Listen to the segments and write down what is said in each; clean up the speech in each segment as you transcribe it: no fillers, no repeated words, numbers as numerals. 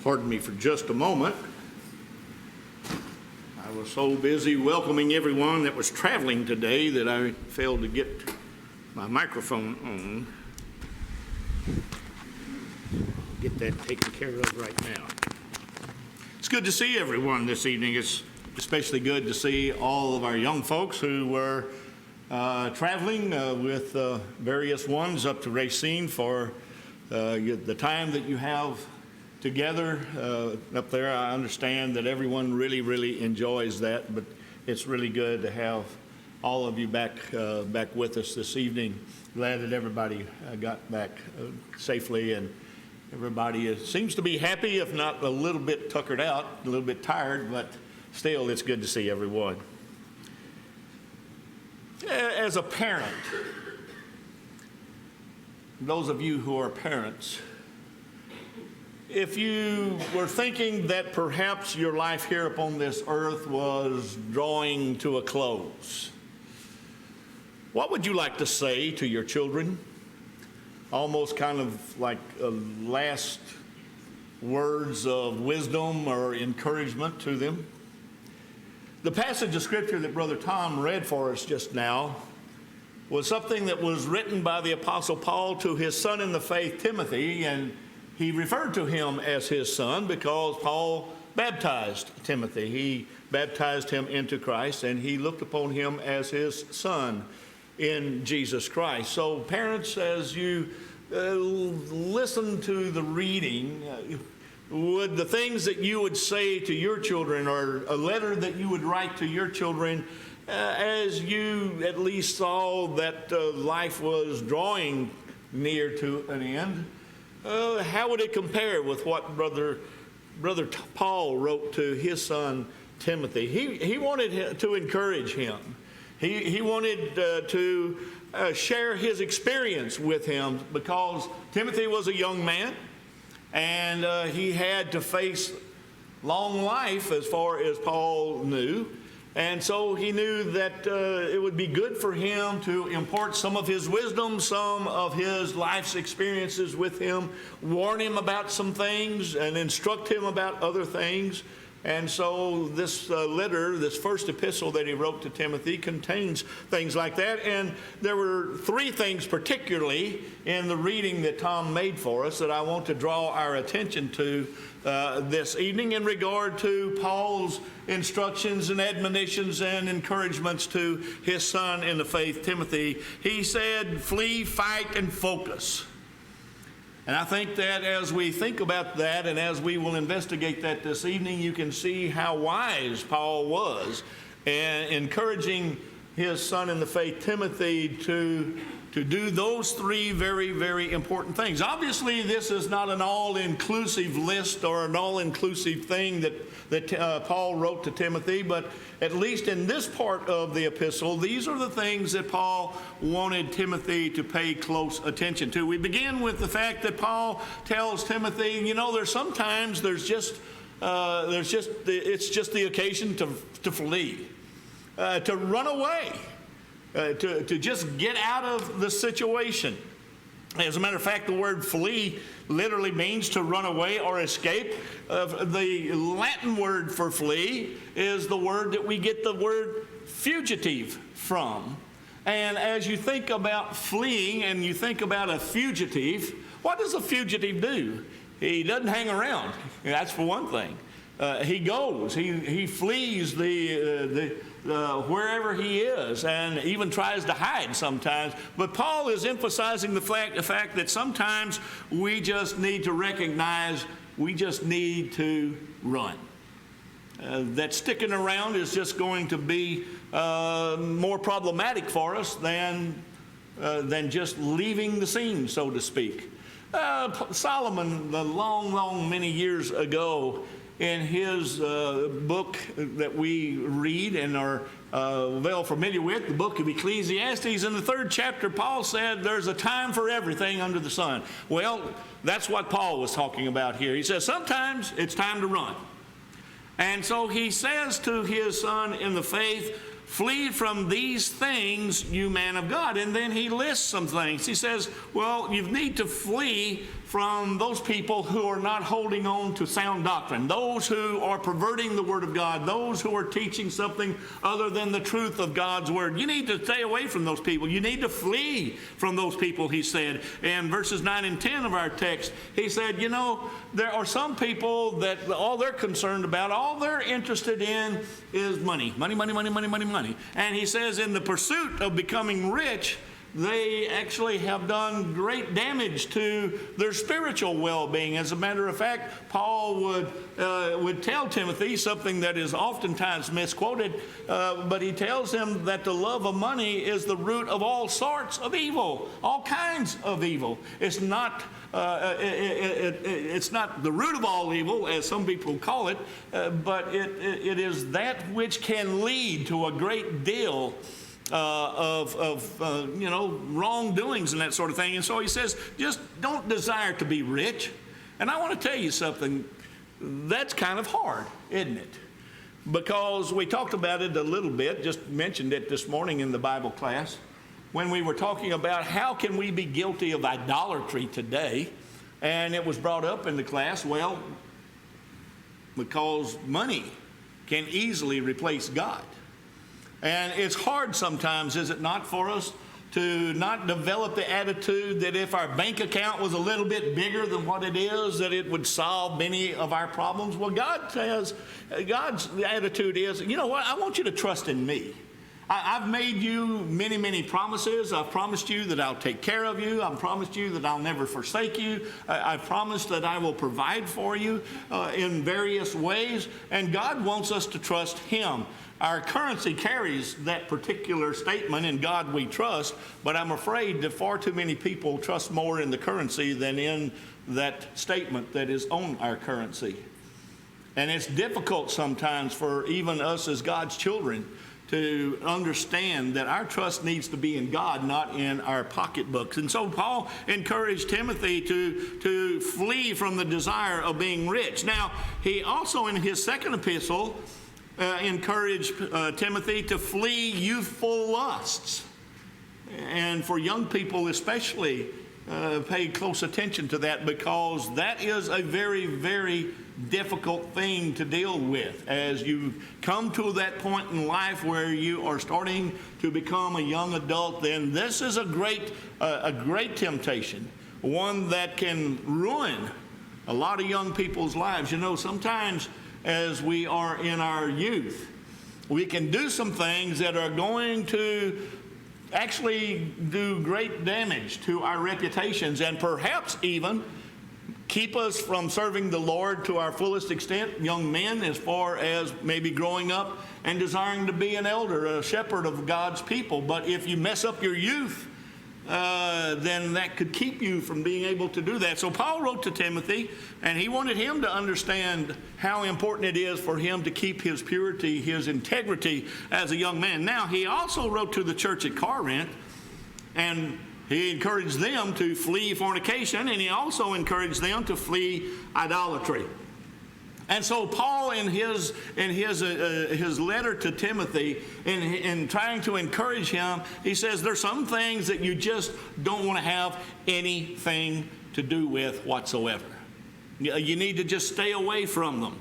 Pardon me for just a moment. I was so busy welcoming everyone that was traveling today that I failed to get my microphone on. Get that taken care of right now. It's good to see everyone this evening. It's especially good to see all of our young folks who were traveling with various ones up to Racine for the time that you have together up there. I understand that everyone really enjoys that, but it's really good to have all of you back with us this evening. Glad that everybody got back safely, and everybody seems to be happy, if not a little bit tuckered out, a little bit tired, but still it's good to see everyone. As a parent, those of you who are parents, if you were thinking that perhaps your life here upon this earth was drawing to a close, what would you like to say to your children? Almost kind of like last words of wisdom or encouragement to them. The passage of scripture that Brother Tom read for us just now was something that was written by the Apostle Paul to his son in the faith, Timothy, and he referred to him as his son because Paul baptized Timothy. He baptized him into Christ, and he looked upon him as his son in Jesus Christ. So parents, as you listen to the reading, would the things that you would say to your children, or a letter that you would write to your children, as you at least saw that life was drawing near to an end, how would it compare with what Brother Paul wrote to his son Timothy? He wanted to encourage him. He wanted to share his experience with him, because Timothy was a young man, and he had to face long life as far as Paul knew. And so he knew that it would be good for him to impart some of his wisdom, some of his life's experiences with him, warn him about some things, and instruct him about other things. And so this letter, this first epistle that he wrote to Timothy, contains things like that. And there were three things particularly in the reading that Tom made for us that I want to draw our attention to this evening in regard to Paul's instructions and admonitions and encouragements to his son in the faith, Timothy. He said, flee, fight, and focus. And I think that as we think about that, and as we will investigate that this evening, you can see how wise Paul was in encouraging his son in the faith, Timothy, to do those three very important things. Obviously, this is not an all-inclusive list or an all-inclusive thing that Paul wrote to Timothy, but at least in this part of the epistle, these are the things that Paul wanted Timothy to pay close attention to. We begin with the fact that Paul tells Timothy, you know, it's just the occasion to flee, to run away. To just get out of the situation. As a matter of fact, the word flee literally means to run away or escape. The Latin word for flee is the word that we get the word fugitive from. And as you think about fleeing and you think about a fugitive, what does a fugitive do? He doesn't hang around. That's for one thing. He goes. He flees wherever he is, and even tries to hide sometimes. But Paul is emphasizing the fact that sometimes we just need to recognize we just need to run. That sticking around is just going to be more problematic for us than just leaving the scene, so to speak. Solomon, many years ago, in his book that we read and are well familiar with, the book of Ecclesiastes, in the 3rd chapter, Paul said there's a time for everything under the sun. Well, that's what Paul was talking about here. He says sometimes it's time to run. And so he says to his son in the faith, flee from these things, you man of God. And then he lists some things. He says, well, you need to flee from those people who are not holding on to sound doctrine, those who are perverting the Word of God, those who are teaching something other than the truth of God's Word. You need to stay away from those people. You need to flee from those people, he said. In verses 9 and 10 of our text, he said, you know, there are some people that all they're concerned about, all they're interested in is money. Money, money, money, money, money, money. And he says in the pursuit of becoming rich, they actually have done great damage to their spiritual well-being. As a matter of fact, Paul would tell Timothy something that is oftentimes misquoted, but he tells him that the love of money is the root of all sorts of evil, all kinds of evil. It's not it's not the root of all evil, as some people call it, but it is that which can lead to a great deal of wrongdoings and that sort of thing. And so he says, just don't desire to be rich. And I want to tell you something, that's kind of hard, isn't it? Because we talked about it a little bit, just mentioned it this morning in the Bible class, when we were talking about how can we be guilty of idolatry today. And it was brought up in the class, well, because money can easily replace God. And it's hard sometimes, is it not, for us to not develop the attitude that if our bank account was a little bit bigger than what it is, that it would solve many of our problems? Well, God says, God's attitude is, you know what, I want you to trust in me. I've made you many, many promises. I've promised you that I'll take care of you. I've promised you that I'll never forsake you. I've promised that I will provide for you in various ways. And God wants us to trust Him. Our currency carries that particular statement, in God we trust, but I'm afraid that far too many people trust more in the currency than in that statement that is on our currency. And it's difficult sometimes for even us as God's children to understand that our trust needs to be in God, not in our pocketbooks. And so Paul encouraged Timothy to flee from the desire of being rich. Now, he also in his second epistle encouraged Timothy to flee youthful lusts. And for young people especially, pay close attention to that, because that is a very, very difficult thing to deal with. As you come to that point in life where you are starting to become a young adult, then this is a great temptation, one that can ruin a lot of young people's lives. You know, sometimes as we are in our youth, we can do some things that are going to actually do great damage to our reputations, and perhaps even keep us from serving the Lord to our fullest extent. Young men, as far as maybe growing up and desiring to be an elder, a shepherd of God's people. But if you mess up your youth, then that could keep you from being able to do that. So Paul wrote to Timothy, and he wanted him to understand how important it is for him to keep his purity, his integrity as a young man. Now, he also wrote to the church at Corinth, and he encouraged them to flee fornication, and he also encouraged them to flee idolatry. And so Paul, in his letter to Timothy, in trying to encourage him, he says there's some things that you just don't want to have anything to do with whatsoever. You need to just stay away from them.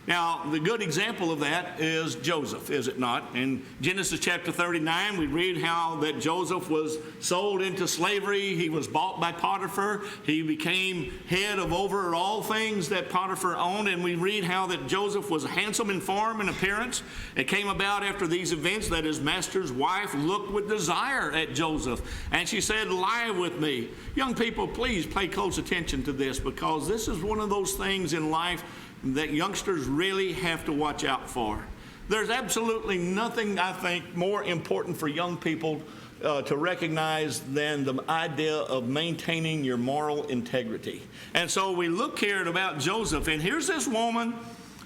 Now, the good example of that is Joseph, is it not? In Genesis chapter 39, we read how that Joseph was sold into slavery. He was bought by Potiphar. He became head of over all things that Potiphar owned. And we read how that Joseph was handsome in form and appearance. It came about after these events that his master's wife looked with desire at Joseph. And she said, "Lie with me." Young people, please pay close attention to this, because this is one of those things in life that youngsters really have to watch out for. There's absolutely nothing, I think, more important for young people to recognize than the idea of maintaining your moral integrity. And so we look here at about Joseph, and here's this woman,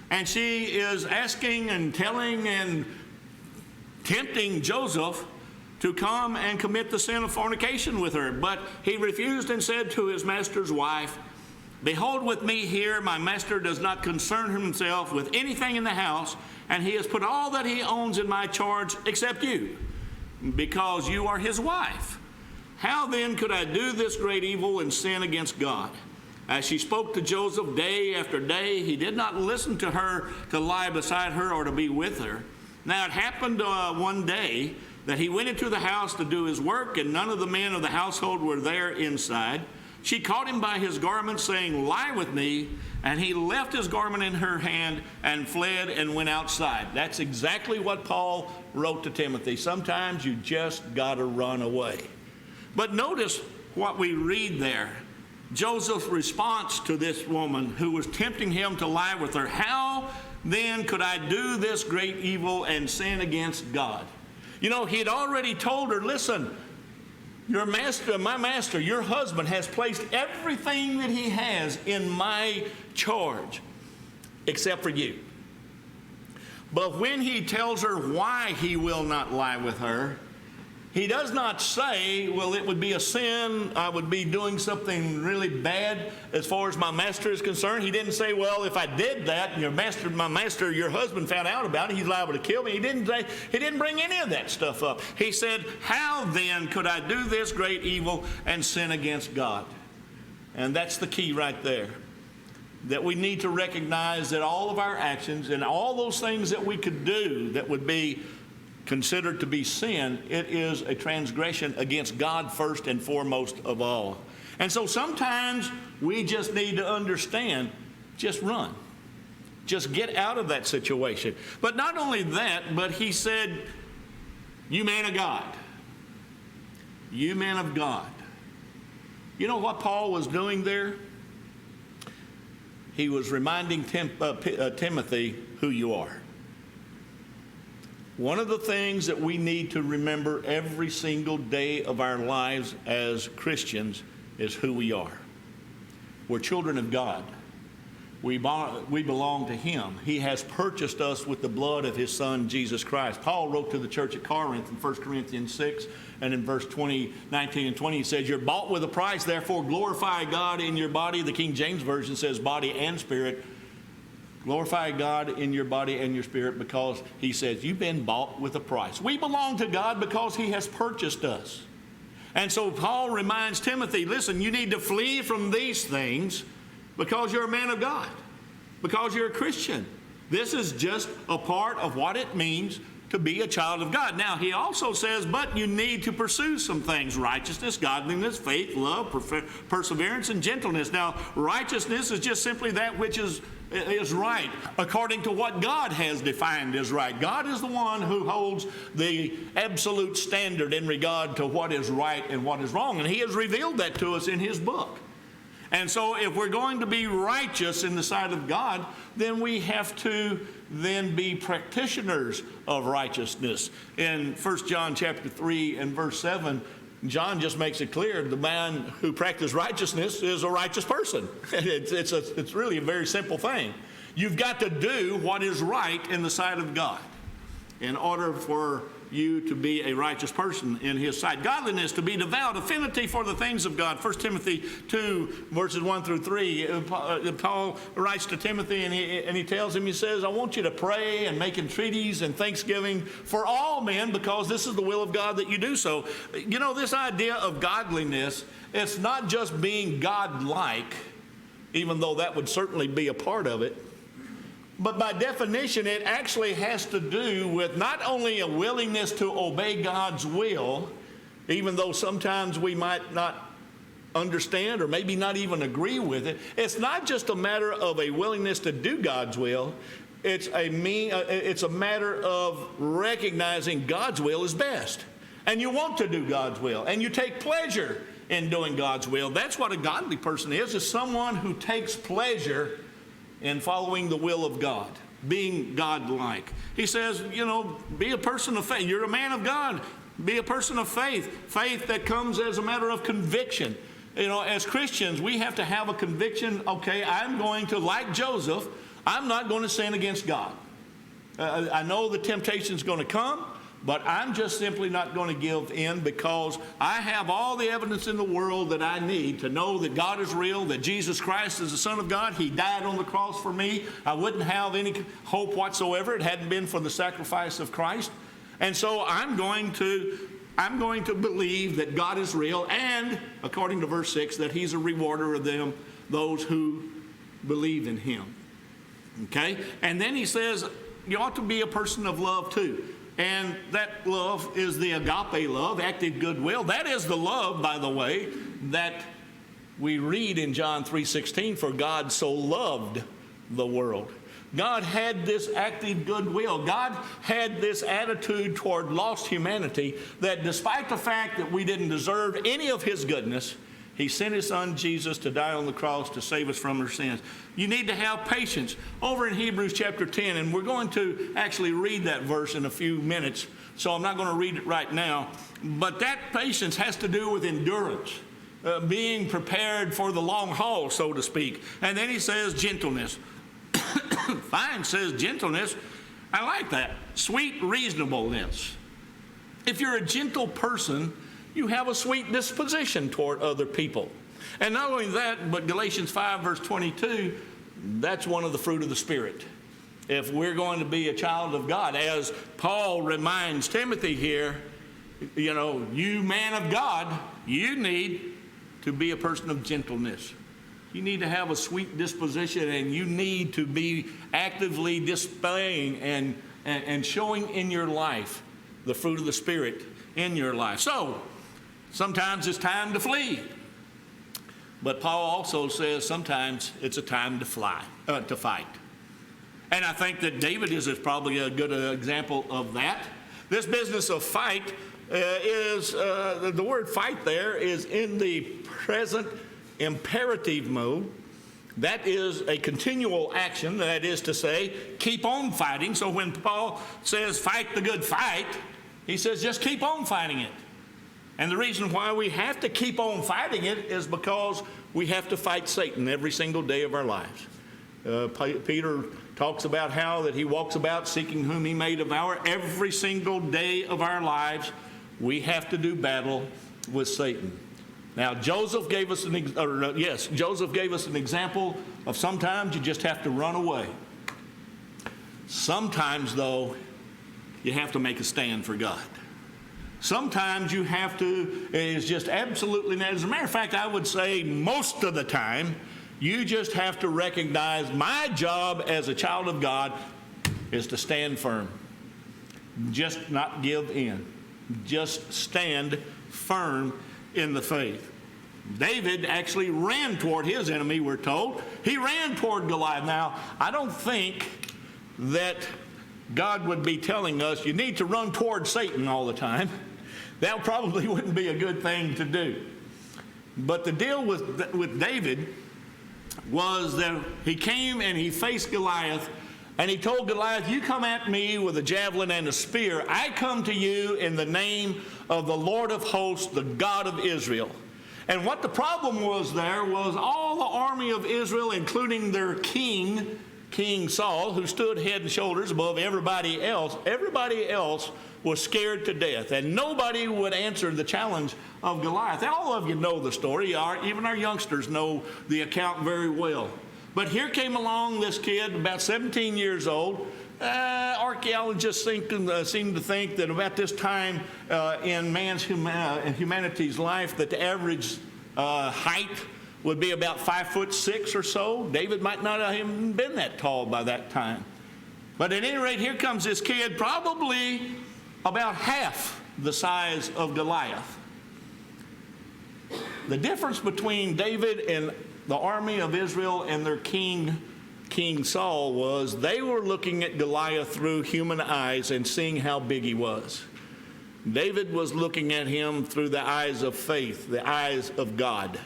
and she is asking and telling and tempting Joseph to come and commit the sin of fornication with her. But he refused and said to his master's wife, "Behold, with me here, my master does not concern himself with anything in the house, and he has put all that he owns in my charge except you, because you are his wife. How then could I do this great evil and sin against God?" As she spoke to Joseph day after day, he did not listen to her to lie beside her or to be with her. Now it happened one day that he went into the house to do his work, and none of the men of the household were there inside. She caught him by his garment, saying, "Lie with me." And he left his garment in her hand and fled and went outside. That's exactly what Paul wrote to Timothy. Sometimes you just got to run away. But notice what we read there. Joseph's response to this woman who was tempting him to lie with her. How then could I do this great evil and sin against God? You know, he had already told her, listen, your master, my master, your husband has placed everything that he has in my charge, except for you. But when he tells her why he will not lie with her, he does not say, well, it would be a sin, I would be doing something really bad as far as my master is concerned. He didn't say, well, if I did that and my master, your husband found out about it, he's liable to kill me. He didn't bring any of that stuff up. He said, how then could I do this great evil and sin against God? And that's the key right there. That we need to recognize that all of our actions and all those things that we could do that would be considered to be sin, it is a transgression against God first and foremost of all. And so sometimes we just need to understand, just run. Just get out of that situation. But not only that, but he said, you man of God. You man of God. You know what Paul was doing there? He was reminding Timothy who you are. One of the things that we need to remember every single day of our lives as Christians is who we are. We're children of God. We belong to Him. He has purchased us with the blood of His Son, Jesus Christ. Paul wrote to the church at Corinth in 1 Corinthians 6, and in verse 19 and 20, he says, you're bought with a price, therefore glorify God in your body. The King James Version says body and spirit. Glorify God in your body and your spirit, because he says you've been bought with a price. We belong to God because He has purchased us. And so Paul reminds Timothy, listen, you need to flee from these things because you're a man of God, because you're a Christian. This is just a part of what it means to be a child of God. Now, he also says, but you need to pursue some things: righteousness, godliness, faith, love, perseverance, and gentleness. Now, righteousness is just simply that which is right according to what God has defined as right. God is the one who holds the absolute standard in regard to what is right and what is wrong, and He has revealed that to us in His book. And so if we're going to be righteous in the sight of God, then we have to then be practitioners of righteousness. In 1 John chapter 3 and verse 7, John just makes it clear the man who practices righteousness is a righteous person. It's really a very simple thing. You've got to do what is right in the sight of God in order for you to be a righteous person in His sight. Godliness, to be devout, affinity for the things of God. 1 Timothy 2, verses 1 through 3, Paul writes to Timothy and he tells him, he says, I want you to pray and make entreaties and thanksgiving for all men, because this is the will of God that you do so. You know, this idea of godliness, it's not just being God-like, even though that would certainly be a part of it. But by definition, it actually has to do with not only a willingness to obey God's will, even though sometimes we might not understand or maybe not even agree with it. It's not just a matter of a willingness to do God's will. It's a matter of recognizing God's will is best. And you want to do God's will, and you take pleasure in doing God's will. That's what a godly person is someone who takes pleasure in following the will of God, being God-like. He says, you know, be a person of faith. You're a man of God. Be a person of faith. Faith that comes as a matter of conviction. You know, as Christians, we have to have a conviction, okay, I'm going to, like Joseph, I'm not going to sin against God. I know the temptation's going to come, but I'm just simply not going to give in, because I have all the evidence in the world that I need to know that God is real, that Jesus Christ is the Son of God. He died on the cross for me. I wouldn't have any hope whatsoever. It hadn't been for the sacrifice of Christ. And so I'm going to believe that God is real, and according to verse 6, that He's a rewarder of them those who believe in him. Okay? And then he says you ought to be a person of love too. And that love is the agape love, active goodwill. That is the love, by the way, that we read in John 3:16, for God so loved the world. God had this active goodwill. God had this attitude toward lost humanity that despite the fact that we didn't deserve any of his goodness, he sent his son Jesus to die on the cross to save us from our sins. You need to have patience. Over in Hebrews chapter 10, and we're going to actually read that verse in a few minutes, so I'm not going to read it right now. But that patience has to do with endurance, being prepared for the long haul, so to speak. And then he says gentleness. Fine, says gentleness. I like that. Sweet reasonableness. If you're a gentle person, you have a sweet disposition toward other people. And not only that, but Galatians 5 verse 22, that's one of the fruit of the Spirit. If we're going to be a child of God, as Paul reminds Timothy here, you man of God, you need to be a person of gentleness. You need to have a sweet disposition, and you need to be actively displaying and showing in your life the fruit of the Spirit in your life. So, sometimes it's time to flee. But Paul also says sometimes it's a time to fight. And I think that David is probably a good example of that. This business of fight is, the word fight there is in the present imperative mode. That is a continual action. That is to say, keep on fighting. So when Paul says fight the good fight, he says just keep on fighting it. And the reason why we have to keep on fighting it is because we have to fight Satan every single day of our lives. Peter talks about how that he walks about seeking whom he may devour. Every single day of our lives, we have to do battle with Satan. Now, Joseph gave us an example of sometimes you just have to run away. Sometimes, though, you have to make a stand for God. Sometimes you have to, it's just absolutely, as a matter of fact, I would say most of the time, you just have to recognize my job as a child of God is to stand firm. Just not give in. Just stand firm in the faith. David actually ran toward his enemy, we're told. He ran toward Goliath. Now, I don't think that God would be telling us you need to run toward Satan all the time. That probably wouldn't be a good thing to do. But the deal with David was that he came and he faced Goliath, and he told Goliath, you come at me with a javelin and a spear. I come to you in the name of the Lord of hosts, the God of Israel. And what the problem was there was all the army of Israel, including their king, King Saul, who stood head and shoulders above everybody else was scared to death. And nobody would answer the challenge of Goliath. And all of you know the story. Even our youngsters know the account very well. But here came along this kid, about 17 years old. Archaeologists seem to think that about this time in humanity's life that the average height would be about 5'6" or so. David might not have even been that tall by that time. But at any rate, here comes this kid, probably about half the size of Goliath. The difference between David and the army of Israel and their King Saul was they were looking at Goliath through human eyes and seeing how big he was. David was looking at him through the eyes of faith, the eyes of God,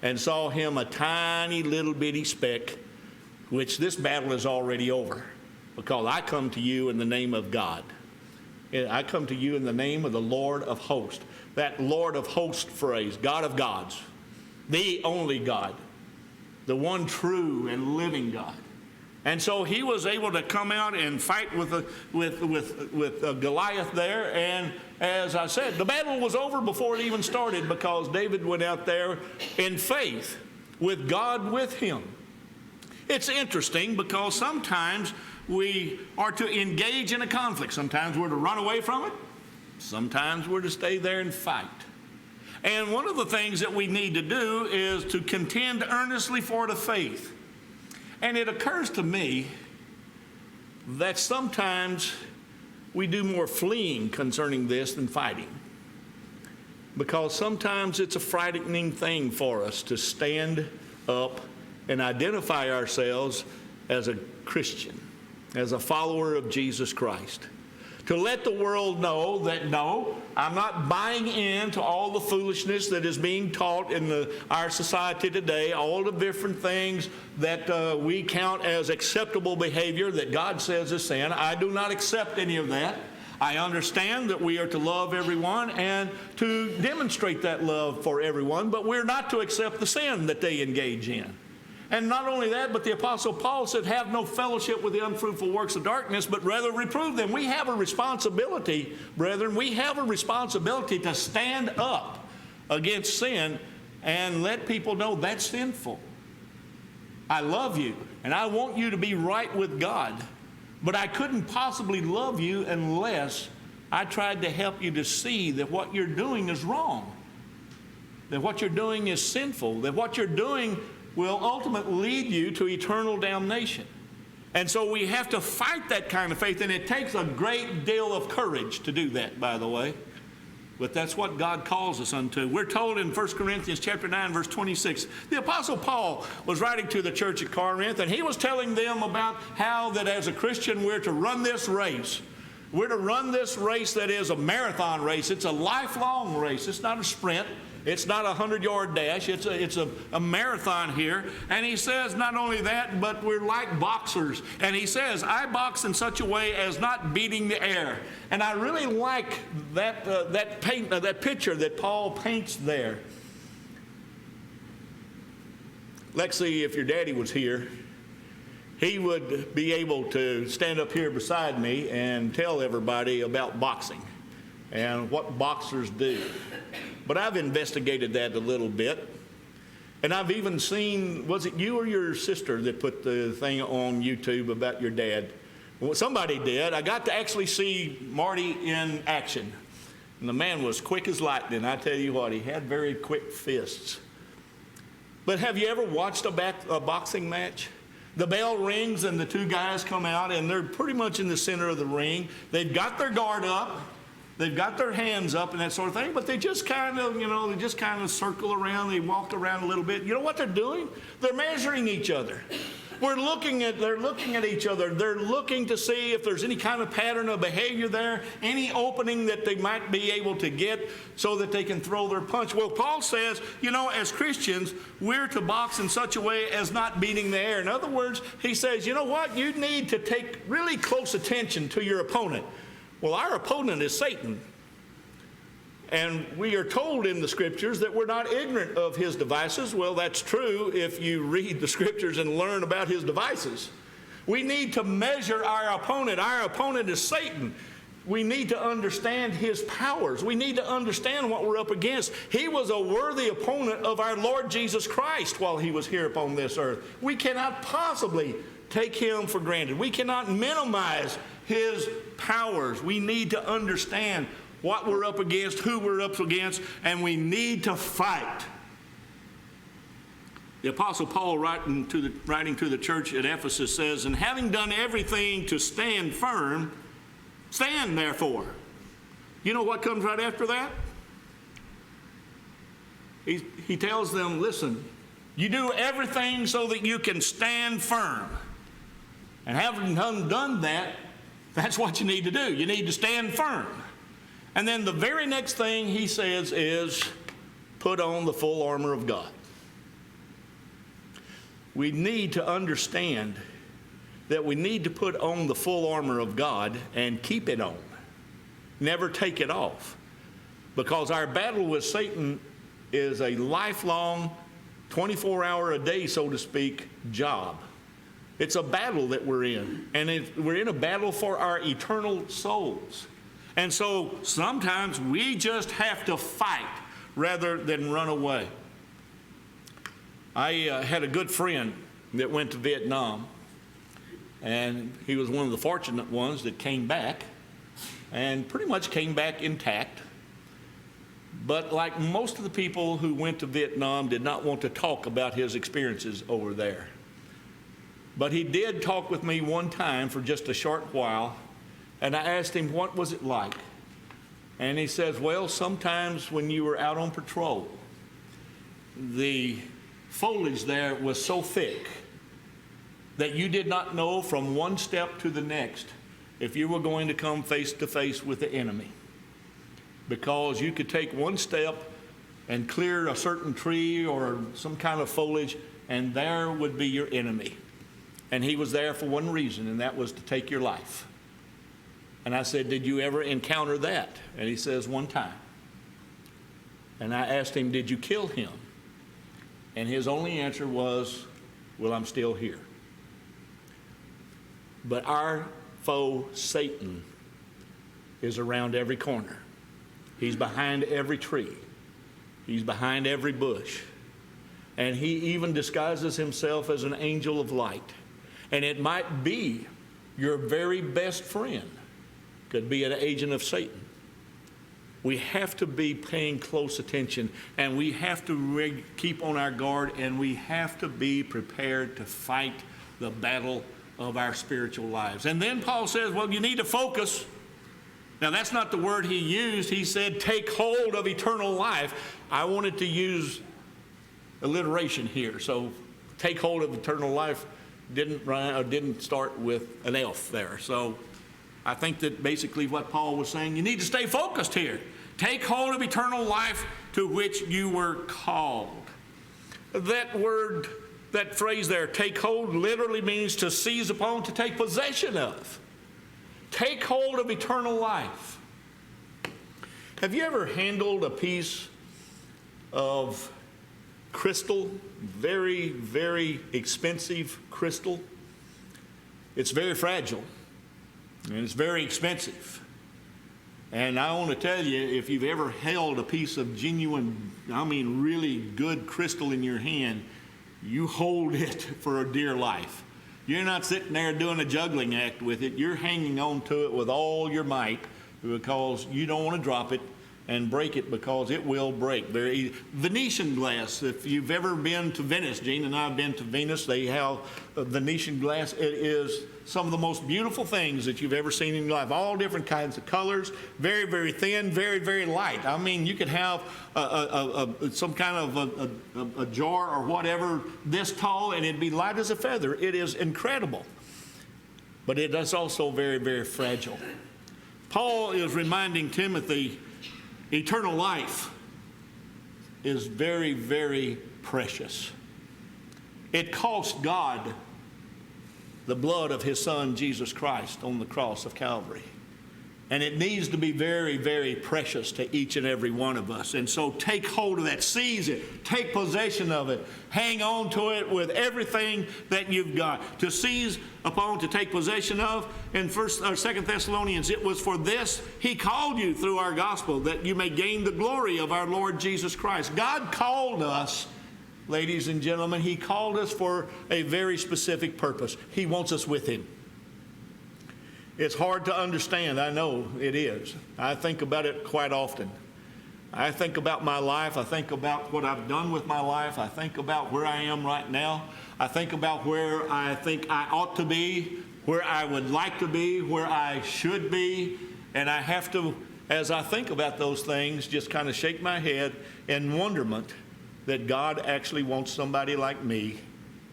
and saw him a tiny little bitty speck, which this battle is already over, because I come to you in the name of God. I come to you in the name of the Lord of hosts. That Lord of hosts phrase, God of gods, the only God, the one true and living God. And so he was able to come out and fight with Goliath there. And as I said, the battle was over before it even started because David went out there in faith with God with him. It's interesting because sometimes we are to engage in a conflict. Sometimes we're to run away from it. Sometimes we're to stay there and fight. And one of the things that we need to do is to contend earnestly for the faith. And it occurs to me that sometimes we do more fleeing concerning this than fighting. Because sometimes it's a frightening thing for us to stand up and identify ourselves as a Christian, as a follower of Jesus Christ. To let the world know that, no, I'm not buying into all the foolishness that is being taught in our society today, all the different things that we count as acceptable behavior that God says is sin. I do not accept any of that. I understand that we are to love everyone and to demonstrate that love for everyone, but we're not to accept the sin that they engage in. And not only that, but the Apostle Paul said, have no fellowship with the unfruitful works of darkness, but rather reprove them. We have a responsibility, brethren, we have a responsibility to stand up against sin and let people know that's sinful. I love you, and I want you to be right with God, but I couldn't possibly love you unless I tried to help you to see that what you're doing is wrong, that what you're doing is sinful, that what you're doing will ultimately lead you to eternal damnation. And so we have to fight that kind of faith, and it takes a great deal of courage to do that, by the way. But that's what God calls us unto. We're told in 1 Corinthians chapter 9, verse 26, the Apostle Paul was writing to the church at Corinth, and he was telling them about how that as a Christian we're to run this race. We're to run this race that is a marathon race. It's a lifelong race. It's not a sprint. It's not a 100-yard dash. It's a marathon here. And he says not only that, but we're like boxers. And he says, I box in such a way as not beating the air. And I really like that picture that Paul paints there. Lexi, if your daddy was here, he would be able to stand up here beside me and tell everybody about boxing and what boxers do. But I've investigated that a little bit. And I've even seen, was it you or your sister that put the thing on YouTube about your dad? Well, somebody did. I got to actually see Marty in action. And the man was quick as lightning. I tell you what, he had very quick fists. But have you ever watched a boxing match? The bell rings and the two guys come out and they're pretty much in the center of the ring. They've got their guard up. They've got their hands up and that sort of thing, but they just kind of, they just kind of circle around. They walk around a little bit. You know what they're doing? They're measuring each other. They're looking at each other. They're looking to see if there's any kind of pattern of behavior there, any opening that they might be able to get so that they can throw their punch. Well, Paul says, as Christians, we're to box in such a way as not beating the air. In other words, he says, you know what? You need to take really close attention to your opponent. Well, our opponent is Satan. And we are told in the scriptures that we're not ignorant of his devices. Well, that's true if you read the scriptures and learn about his devices. We need to measure our opponent. Our opponent is Satan. We need to understand his powers. We need to understand what we're up against. He was a worthy opponent of our Lord Jesus Christ while he was here upon this earth. We cannot possibly take him for granted. We cannot minimize his powers. We need to understand what we're up against, who we're up against, and we need to fight. The Apostle Paul, writing to the church at Ephesus, says, and having done everything to stand firm, stand therefore. You know what comes right after that? He tells them, listen, you do everything so that you can stand firm. And having done that, that's what you need to do. You need to stand firm. And then the very next thing he says is, put on the full armor of God. We need to understand that we need to put on the full armor of God and keep it on. Never take it off. Because our battle with Satan is a lifelong, 24-hour-a-day, so to speak, job. It's a battle that we're in, and we're in a battle for our eternal souls. And so sometimes we just have to fight rather than run away. I had a good friend that went to Vietnam, and he was one of the fortunate ones that came back, and pretty much came back intact. But like most of the people who went to Vietnam, did not want to talk about his experiences over there. But he did talk with me one time for just a short while, and I asked him, what was it like? And he says, well, sometimes when you were out on patrol, the foliage there was so thick that you did not know from one step to the next if you were going to come face to face with the enemy. Because you could take one step and clear a certain tree or some kind of foliage, and there would be your enemy. And he was there for one reason, and that was to take your life. And I said, did you ever encounter that? And he says, one time. And I asked him, did you kill him? And his only answer was, well, I'm still here. But our foe, Satan, is around every corner. He's behind every tree. He's behind every bush. And he even disguises himself as an angel of light. And it might be your very best friend could be an agent of Satan. We have to be paying close attention, and we have to keep on our guard, and we have to be prepared to fight the battle of our spiritual lives. And then Paul says, well, you need to focus. Now, that's not the word he used. He said, take hold of eternal life. I wanted to alliteration here. So take hold of eternal life didn't start with an elf there. So I think that basically what Paul was saying, you need to stay focused here. Take hold of eternal life to which you were called. That word, that phrase there, take hold, literally means to seize upon, to take possession of. Take hold of eternal life. Have you ever handled a piece of crystal, very, very expensive crystal? It's very fragile, and it's very expensive. And I want to tell you, if you've ever held a piece of genuine, I mean really good crystal in your hand, you hold it for a dear life. You're not sitting there doing a juggling act with it. You're hanging on to it with all your might because you don't want to drop it and break it, because it will break. Venetian glass, if you've ever been to Venice, Gene and I have been to Venice, they have Venetian glass. It is some of the most beautiful things that you've ever seen in your life. All different kinds of colors, very, very thin, very, very light. I mean, you could have some kind of a jar or whatever this tall, and it'd be light as a feather. It is incredible. But it is also very, very fragile. Paul is reminding Timothy, eternal life is very, very precious. It cost God the blood of his Son, Jesus Christ, on the cross of Calvary. And it needs to be very, very precious to each and every one of us. And so take hold of that, seize it, take possession of it, hang on to it with everything that you've got. To seize upon, to take possession of. In 2 Thessalonians, it was for this he called you through our gospel, that you may gain the glory of our Lord Jesus Christ. God called us, ladies and gentlemen, he called us for a very specific purpose. He wants us with him. It's hard to understand, I know it is. I think about it quite often. I think about my life. I think about what I've done with my life. I think about where I am right now. I think about where I think I ought to be, where I would like to be, where I should be. And I have to, as I think about those things, just kind of shake my head in wonderment that God actually wants somebody like me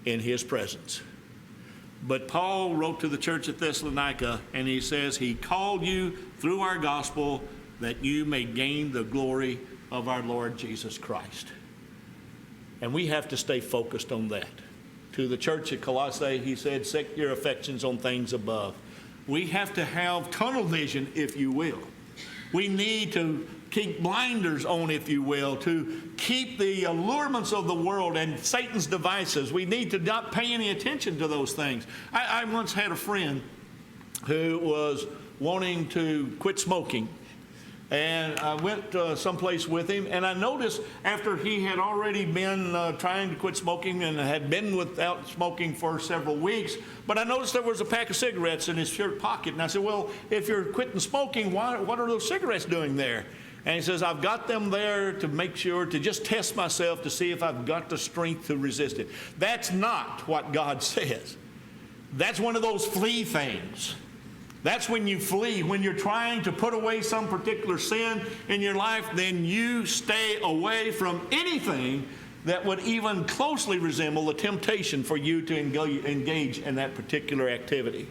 in his presence. But Paul wrote to the church at Thessalonica, and he says, he called you through our gospel that you may gain the glory of our Lord Jesus Christ. And we have to stay focused on that. To the church at Colossae, he said, set your affections on things above. We have to have tunnel vision, if you will. We need to keep blinders on, if you will, to keep the allurements of the world and Satan's devices. We need to not pay any attention to those things. I once had a friend who was wanting to quit smoking. And I went someplace with him, and I noticed after he had already been trying to quit smoking and had been without smoking for several weeks, but I noticed there was a pack of cigarettes in his shirt pocket. And I said, well, if you're quitting smoking, what are those cigarettes doing there? And he says, I've got them there to make sure, to just test myself to see if I've got the strength to resist it. That's not what God says. That's one of those flee things. That's when you flee. When you're trying to put away some particular sin in your life, then you stay away from anything that would even closely resemble the temptation for you to engage in that particular activity.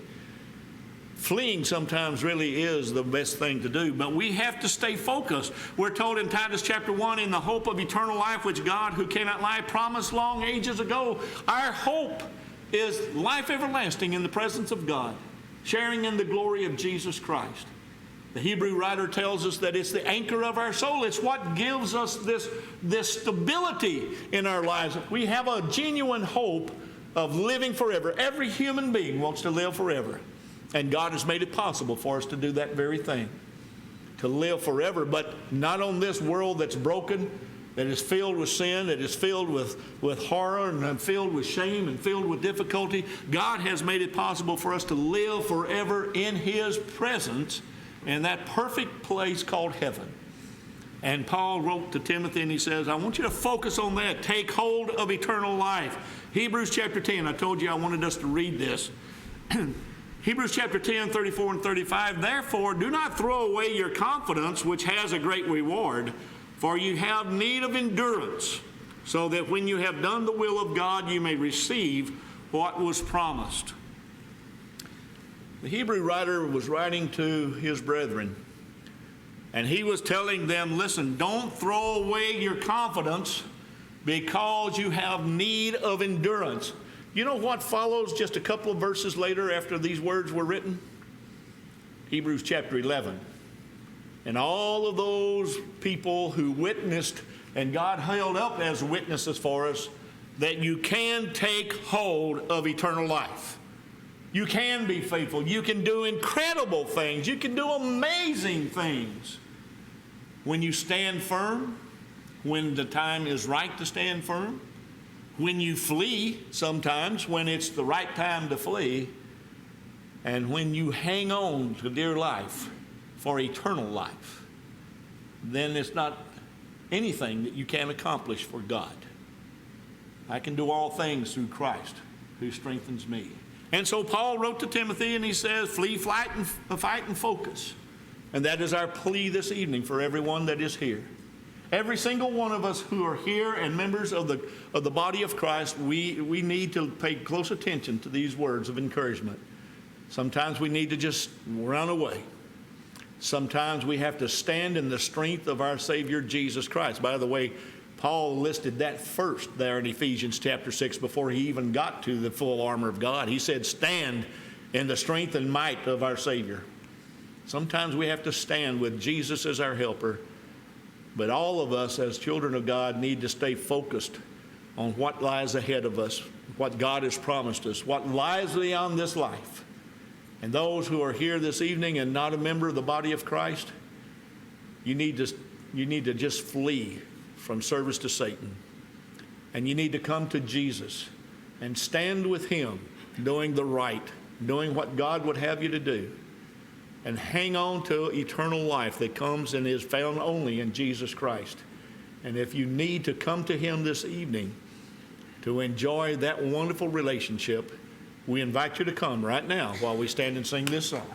Fleeing sometimes really is the best thing to do, but we have to stay focused. We're told in Titus chapter 1, in the hope of eternal life, which God, who cannot lie, promised long ages ago. Our hope is life everlasting in the presence of God, sharing in the glory of Jesus Christ. The Hebrew writer tells us that it's the anchor of our soul. It's what gives us this stability in our lives. We have a genuine hope of living forever. Every human being wants to live forever. And God has made it possible for us to do that very thing, to live forever, but not on this world that's broken, that is filled with sin, that is filled with horror and filled with shame and filled with difficulty. God has made it possible for us to live forever in His presence in that perfect place called heaven. And Paul wrote to Timothy and he says, I want you to focus on that. Take hold of eternal life. Hebrews chapter 10, I told you I wanted us to read this. Hebrews chapter 10, 34 and 35, therefore do not throw away your confidence, which has a great reward, for you have need of endurance, so that when you have done the will of God, you may receive what was promised. The Hebrew writer was writing to his brethren, and he was telling them, listen, don't throw away your confidence because you have need of endurance. You know what follows just a couple of verses later after these words were written? Hebrews chapter 11. And all of those people who witnessed, and God held up as witnesses for us, that you can take hold of eternal life. You can be faithful. You can do incredible things. You can do amazing things. When you stand firm, when the time is right to stand firm, when you flee sometimes, when it's the right time to flee, and when you hang on to dear life for eternal life, then it's not anything that you can't accomplish for God. I can do all things through Christ who strengthens me. And so Paul wrote to Timothy and he says, flee, fight, and focus. And that is our plea this evening for everyone that is here. Every single one of us who are here and members of the body of Christ, we need to pay close attention to these words of encouragement. Sometimes we need to just run away. Sometimes we have to stand in the strength of our Savior Jesus Christ. By the way, Paul listed that first there in Ephesians chapter 6 before he even got to the full armor of God. He said, stand in the strength and might of our Savior. Sometimes we have to stand with Jesus as our helper. But all of us as children of God need to stay focused on what lies ahead of us, what God has promised us, what lies beyond this life. And those who are here this evening and not a member of the body of Christ, you need to just flee from service to Satan. And you need to come to Jesus and stand with Him, doing the right, doing what God would have you to do. And hang on to eternal life that comes and is found only in Jesus Christ. And if you need to come to Him this evening to enjoy that wonderful relationship, we invite you to come right now while we stand and sing this song.